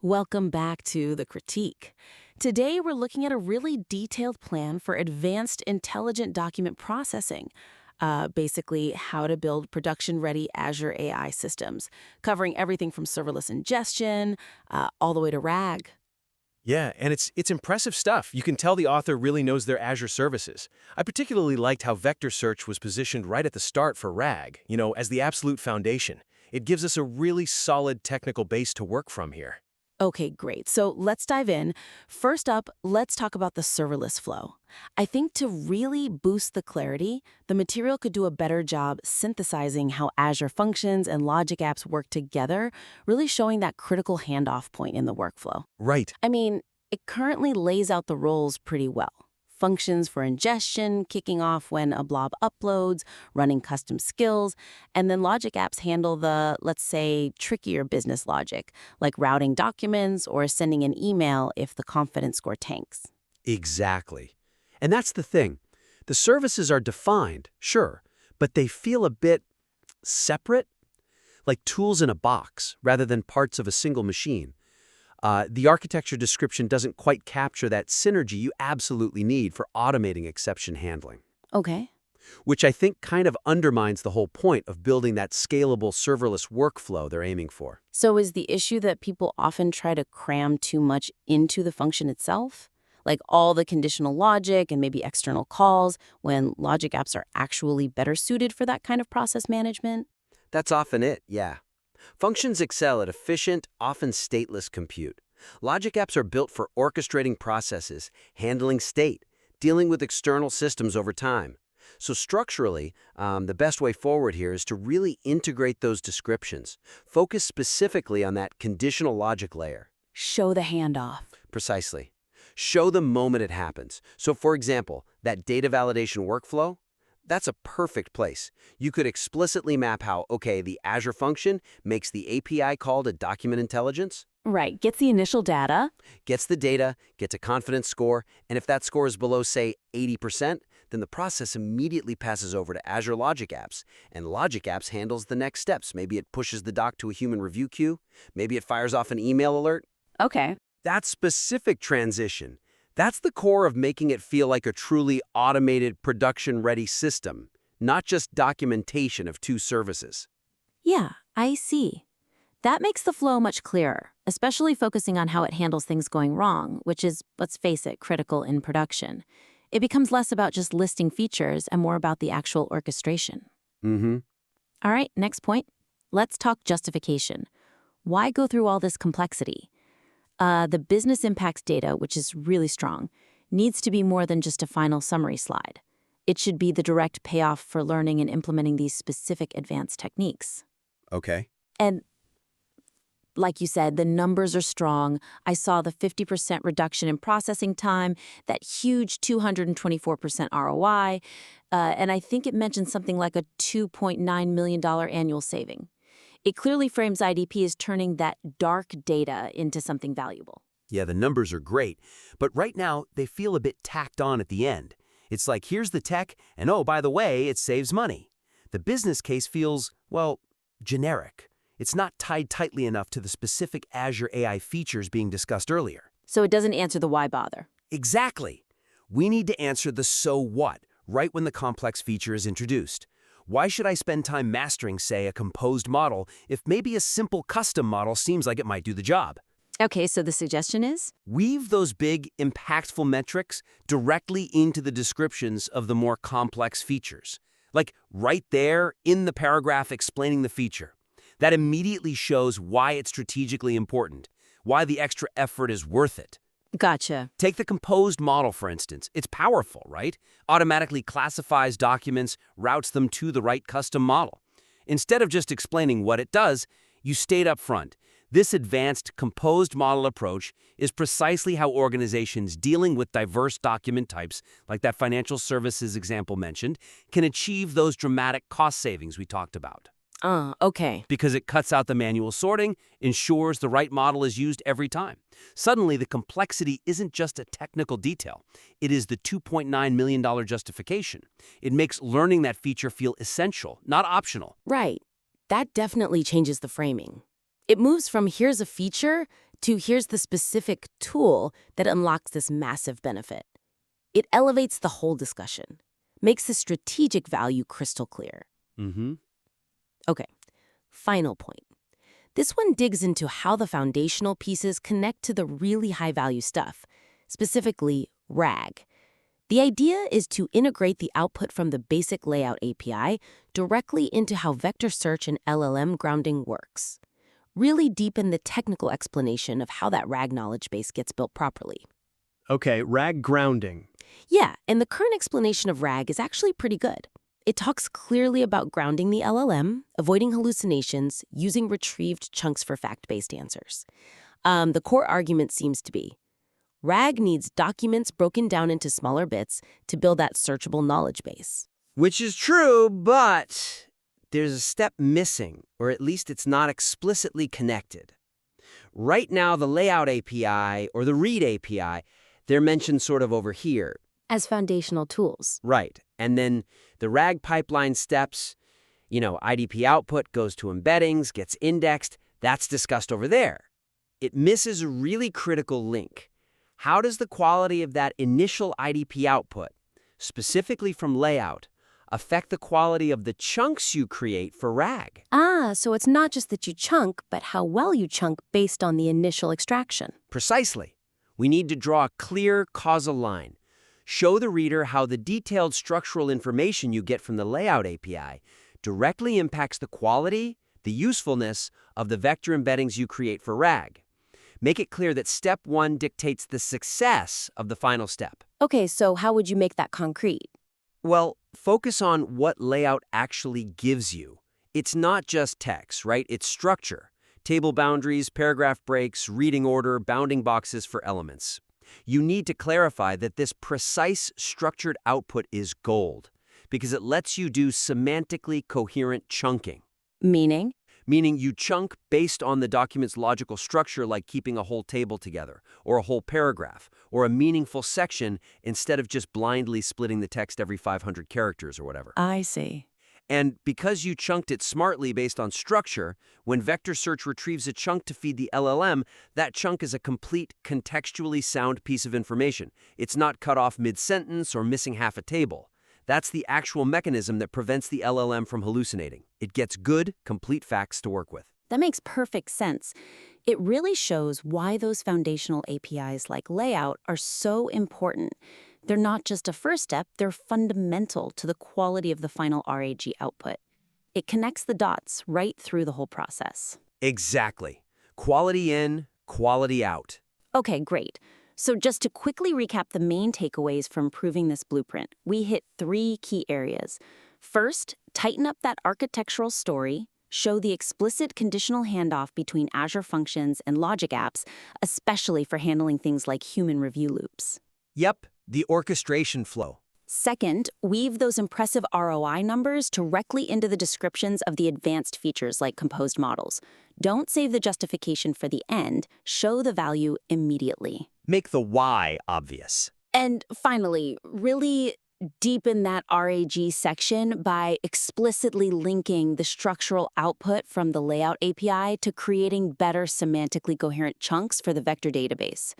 Welcome back to The Critique. Today, we're looking at a really detailed plan for advanced intelligent document processing. Basically, how to build production ready Azure AI systems, covering everything from serverless ingestion all the way to RAG. Yeah, and it's impressive stuff. You can tell the author really knows their Azure services. I particularly liked how vector search was positioned right at the start for RAG, as the absolute foundation. It gives us a really solid technical base to work from here. Okay, great. So let's dive in. First up, let's talk about the serverless flow. I think to really boost the clarity, the material could do a better job synthesizing how Azure functions and Logic Apps work together, really showing that critical handoff point in the workflow. Right. I mean, it currently lays out the roles pretty well. Functions for ingestion, kicking off when a blob uploads, running custom skills, and then Logic Apps handle the, let's say, trickier business logic, like routing documents or sending an email if the confidence score tanks. Exactly. And that's the thing. The services are defined, sure, but they feel a bit separate, like tools in a box rather than parts of a single machine. The architecture description doesn't quite capture that synergy you absolutely need for automating exception handling, Okay. which I think kind of undermines the whole point of building that scalable serverless workflow they're aiming for. So is the issue that people often try to cram too much into the function itself? Like all the conditional logic and maybe external calls, when Logic Apps are actually better suited for that kind of process management? That's often it, yeah. Functions excel at efficient, often stateless compute. Logic apps are built for orchestrating processes, handling state, dealing with external systems over time. So structurally, the best way forward here is to really integrate those descriptions. Focus specifically on that conditional logic layer. Show the handoff. Precisely. Show the moment it happens. So for example, that data validation workflow, that's a perfect place. You could explicitly map how, okay, the Azure function makes the API call to document intelligence, Right. Gets the initial data. gets the data, gets a confidence score, and if that score is below, say, 80%, then the process immediately passes over to Azure Logic Apps, and Logic Apps handles the next steps. Maybe it pushes the doc to a human review queue, maybe it fires off an email alert. Okay. That specific transition, that's the core of making it feel like a truly automated, production-ready system, not just documentation of two services. Yeah, I see. That makes the flow much clearer, especially focusing on how it handles things going wrong, which is, let's face it, critical in production. It becomes less about just listing features and more about the actual orchestration. Mm-hmm. All right, next point. Let's talk justification. Why go through all this complexity? The business impacts data, which is really strong, needs to be more than just a final summary slide. It should be the direct payoff for learning and implementing these specific advanced techniques. Okay. And like you said, the numbers are strong. I saw the 50% reduction in processing time, that huge 224% ROI, and I think it mentioned something like a $2.9 million annual saving. It clearly frames IDP as turning that dark data into something valuable. Yeah, the numbers are great, but right now they feel a bit tacked on at the end. It's like, here's the tech, and oh, by the way, it saves money. The business case feels, well, generic. It's not tied tightly enough to the specific Azure AI features being discussed earlier. So it doesn't answer the why bother. Exactly. We need to answer the so what right when the complex feature is introduced. Why should I spend time mastering, say, a composed model if maybe a simple custom model seems like it might do the job? Okay, so the suggestion is? Weave those big, impactful metrics directly into the descriptions of the more complex features. Like right there in the paragraph explaining the feature. That immediately shows why it's strategically important, why the extra effort is worth it. Gotcha. Take the composed model, for instance. It's powerful, right? Automatically classifies documents, routes them to the right custom model. Instead of just explaining what it does, you state up front. This advanced composed model approach is precisely how organizations dealing with diverse document types, like that financial services example mentioned, can achieve those dramatic cost savings we talked about. Okay. Because it cuts out the manual sorting, ensures the right model is used every time. Suddenly, the complexity isn't just a technical detail. It is the $2.9 million justification. It makes learning that feature feel essential, not optional. Right. That definitely changes the framing. It moves from here's a feature to here's the specific tool that unlocks this massive benefit. It elevates the whole discussion, makes the strategic value crystal clear. Mm-hmm. Okay, final point. This one digs into how the foundational pieces connect to the really high-value stuff, specifically RAG. The idea is to integrate the output from the basic layout API directly into how vector search and LLM grounding works. Really deepen the technical explanation of how that RAG knowledge base gets built properly. Okay, RAG grounding. Yeah, and the current explanation of RAG is actually pretty good. It talks clearly about grounding the LLM, avoiding hallucinations, using retrieved chunks for fact-based answers. The core argument seems to be, RAG needs documents broken down into smaller bits to build that searchable knowledge base. Which is true, but there's a step missing, or at least it's not explicitly connected. Right now, the Layout API or the Read API, they're mentioned sort of over here. As foundational tools. Right. And then the RAG pipeline steps, IDP output goes to embeddings, gets indexed. That's discussed over there. It misses a really critical link. How does the quality of that initial IDP output, specifically from layout, affect the quality of the chunks you create for RAG? So it's not just that you chunk, but how well you chunk based on the initial extraction. Precisely. We need to draw a clear causal line. Show the reader how the detailed structural information you get from the Layout API directly impacts the quality, the usefulness of the vector embeddings you create for RAG. Make it clear that step 1 dictates the success of the final step. Okay, so how would you make that concrete? Well, focus on what layout actually gives you. It's not just text, right? It's structure. Table boundaries, paragraph breaks, reading order, bounding boxes for elements. You need to clarify that this precise structured output is gold because it lets you do semantically coherent chunking. Meaning? Meaning you chunk based on the document's logical structure, like keeping a whole table together, or a whole paragraph, or a meaningful section instead of just blindly splitting the text every 500 characters or whatever. I see. And because you chunked it smartly based on structure, when vector search retrieves a chunk to feed the LLM, that chunk is a complete, contextually sound piece of information. It's not cut off mid-sentence or missing half a table. That's the actual mechanism that prevents the LLM from hallucinating. It gets good, complete facts to work with. That makes perfect sense. It really shows why those foundational APIs like Layout are so important. They're not just a first step, they're fundamental to the quality of the final RAG output. It connects the dots right through the whole process. Exactly. Quality in, quality out. Okay, great. So just to quickly recap the main takeaways from proving this blueprint, we hit 3 key areas. First, tighten up that architectural story, show the explicit conditional handoff between Azure Functions and Logic Apps, especially for handling things like human review loops. Yep, the orchestration flow. Second, weave those impressive ROI numbers directly into the descriptions of the advanced features like composed models. Don't save the justification for the end, show the value immediately. Make the why obvious. And finally, really deepen that RAG section by explicitly linking the structural output from the Layout API to creating better semantically coherent chunks for the vector database.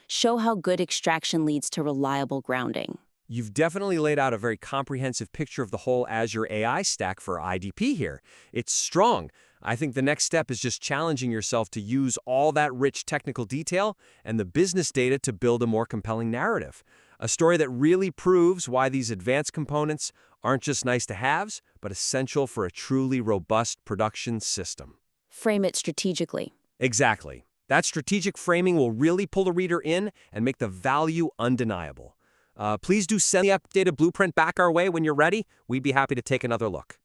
Show how good extraction leads to reliable grounding. You've definitely laid out a very comprehensive picture of the whole Azure AI stack for IDP here. It's strong. I think the next step is just challenging yourself to use all that rich technical detail and the business data to build a more compelling narrative. A story that really proves why these advanced components aren't just nice-to-haves, but essential for a truly robust production system. Frame it strategically. Exactly. That strategic framing will really pull the reader in and make the value undeniable. Please do send the updated blueprint back our way when you're ready. We'd be happy to take another look.